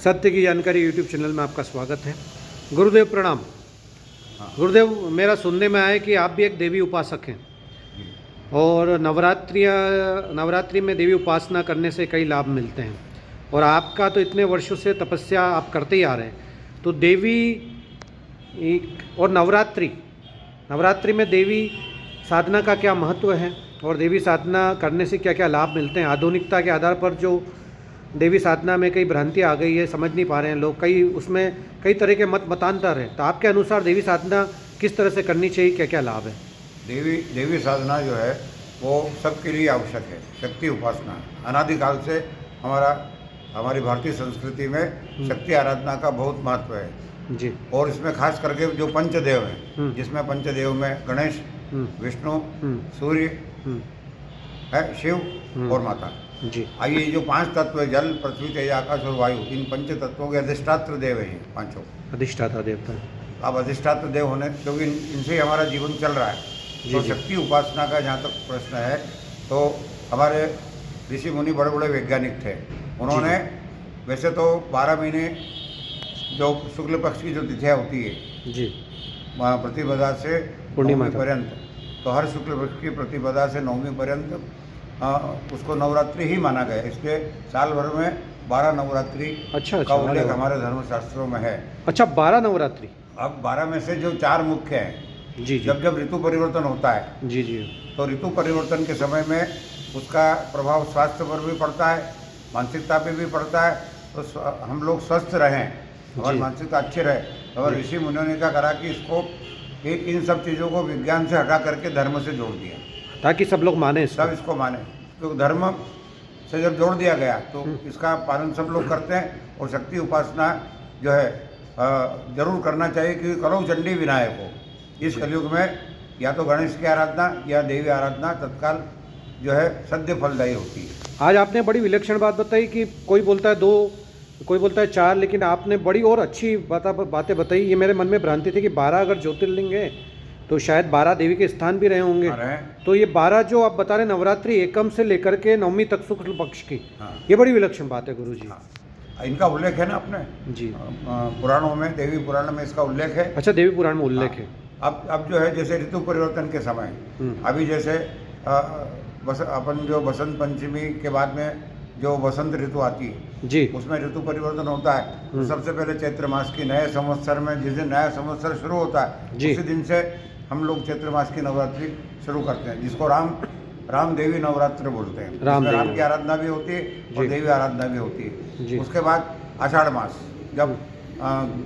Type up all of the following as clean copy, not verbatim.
सत्य की जानकारी यूट्यूब चैनल में आपका स्वागत है। गुरुदेव प्रणाम। गुरुदेव, मेरा सुनने में आया कि आप भी एक देवी उपासक हैं और नवरात्रि में देवी उपासना करने से कई लाभ मिलते हैं और आपका तो इतने वर्षों से तपस्या आप करते ही आ रहे हैं, तो देवी और नवरात्रि में देवी साधना का क्या महत्व है और देवी साधना करने से क्या क्या लाभ मिलते हैं? आधुनिकता के आधार पर जो देवी साधना में कई भ्रांति आ गई है, समझ नहीं पा रहे हैं लोग, उसमें कई तरह के मतांतर है, तो आपके अनुसार देवी साधना किस तरह से करनी चाहिए, क्या क्या लाभ है? देवी साधना जो है वो सबके लिए आवश्यक है। शक्ति उपासना अनादिकाल से हमारी भारतीय संस्कृति में शक्ति आराधना का बहुत महत्व है जी। और इसमें खास करके जो पंचदेव हैं, जिसमें पंचदेव में गणेश, विष्णु, सूर्य है, शिव और माता जी। आइए, जो 5 तत्व है, जल, पृथ्वी, तेज, आकाश और वायु, इन पंच तत्वों के अधिष्ठात्र देव हैं, पांचों अधिष्ठाता देवता। अब अधिष्ठात्र देव होने, क्योंकि इनसे ही हमारा जीवन चल रहा है। तो शक्ति उपासना का जहाँ तक प्रश्न है, तो हमारे ऋषि मुनि बड़े बड़े वैज्ञानिक थे। उन्होंने वैसे तो 12 महीने जो शुक्ल पक्ष की जो तिथियाँ होती है जी, प्रतिपदा से पूर्णिमा पर्यंत, तो हर शुक्ल पक्ष की प्रतिपदा से नवमी पर्यंत उसको नवरात्रि ही माना गया। इसलिए साल भर में 12 नवरात्रि का उल्लेख हमारे धर्मशास्त्रों में है। अच्छा, 12 नवरात्रि। अब 12 में से जो 4 मुख्य हैं जी, जब ऋतु परिवर्तन होता है जी, तो ऋतु परिवर्तन के समय में उसका प्रभाव स्वास्थ्य पर भी पड़ता है, मानसिकता पे भी पड़ता है। तो हम लोग स्वस्थ रहें, हमारी मानसिकता अच्छी रहे, तो ऋषि मुनियों ने क्या करा कि इसको इन सब चीज़ों को विज्ञान से हटा करके धर्म से जोड़ दिया, ताकि सब लोग माने, सब इसको माने। तो धर्म से जब जोड़ दिया गया तो इसका पालन सब लोग करते हैं। और शक्ति उपासना जो है जरूर करना चाहिए, क्योंकि करो चंडी विनायक हो। इस कलयुग में या तो गणेश की आराधना या देवी आराधना तत्काल जो है सद्य फलदायी होती है। आज आपने बड़ी विलक्षण बात बताई कि कोई बोलता है 2, कोई बोलता है 4, लेकिन आपने बड़ी और अच्छी बातें बताई। ये मेरे मन में भ्रांति थी कि 12 अगर ज्योतिर्लिंग है तो शायद 12 देवी के स्थान भी रहे होंगे। तो ये 12 जो आप बता रहे नवरात्रि एकम से लेकर के नवमी तक शुक्ल पक्ष की, ये बड़ी विलक्षण बात है गुरु जी। इनका उल्लेख है ना अपने जी पुराणों में, देवी पुराण में इसका उल्लेख है। अच्छा, देवी पुराण में उल्लेख है। अब जो है जैसे ऋतु परिवर्तन के समय, अभी जैसे अपन जो बसंत पंचमी के बाद में जो बसंत ऋतु आती है जी, उसमें ऋतु परिवर्तन होता है। तो सबसे पहले चैत्र मास की नए संवत्सर में, जिस दिन नया संवत्सर शुरू होता है उसी दिन से हम लोग चैत्र मास की नवरात्रि शुरू करते हैं, जिसको राम देवी नवरात्र बोलते हैं। राम की आराधना भी होती है और देवी आराधना भी होती है। उसके बाद आषाढ़ मास, जब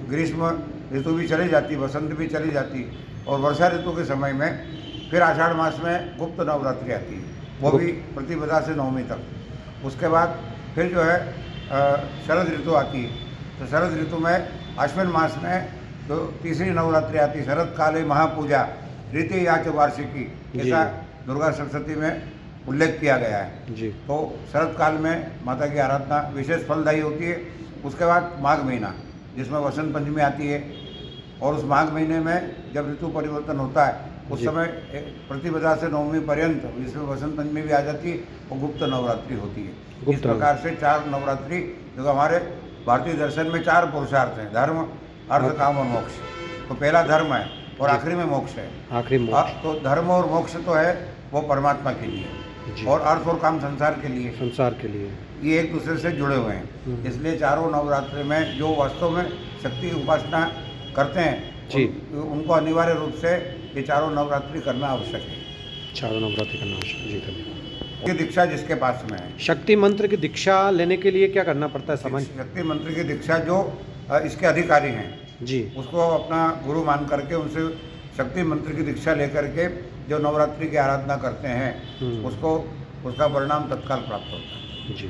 ग्रीष्म ऋतु भी चली जाती, बसंत भी चली जाती, और वर्षा ऋतु के समय में फिर आषाढ़ मास में गुप्त नवरात्रि आती है, वो भी प्रतिपदा से नवमी तक। उसके बाद फिर जो है शरद ऋतु आती है। तो शरद ऋतु में अश्विन मास में तो तीसरी नवरात्रि आती, शरद काले महापूजा रीति याच वार्षिकी, ऐसा दुर्गा सप्तशती में उल्लेख किया गया है जी। तो शरद काल में माता की आराधना विशेष फलदायी होती है। उसके बाद माघ महीना, जिसमें वसंत पंचमी आती है, और उस माघ महीने में जब ऋतु परिवर्तन होता है उस समय प्रतिपदा से नवमी पर्यंत, जिसमें वसंत पंचमी भी आ जाती है, वो गुप्त नवरात्रि होती है। इस प्रकार से 4 नवरात्रि, जो हमारे भारतीय दर्शन में 4 पुरुषार्थ हैं, धर्म, अर्थ, काम और मोक्ष। तो पहला धर्म है और आखिरी में मोक्ष है। आखिरी मोक्ष, तो धर्म और मोक्ष तो है वो परमात्मा के लिए, और अर्थ और काम संसार के लिए, ये एक दूसरे से जुड़े हुए हैं। इसलिए चारों नवरात्रि में जो वास्तव में शक्ति उपासना करते हैं जी, उनको अनिवार्य रूप से ये चारों नवरात्रि करना आवश्यक है। चारों नवरात्रि करना आवश्यक जी। धन्यवाद। ये दीक्षा जिसके पास में है, शक्ति मंत्र की दीक्षा लेने के लिए क्या करना पड़ता है? समझ, शक्ति मंत्र की दीक्षा जो इसके अधिकारी हैं जी, उसको अपना गुरु मान करके उनसे शक्ति मंत्र की दीक्षा लेकर के जो नवरात्रि की आराधना करते हैं उसको, उसका परिणाम तत्काल प्राप्त होता है जी।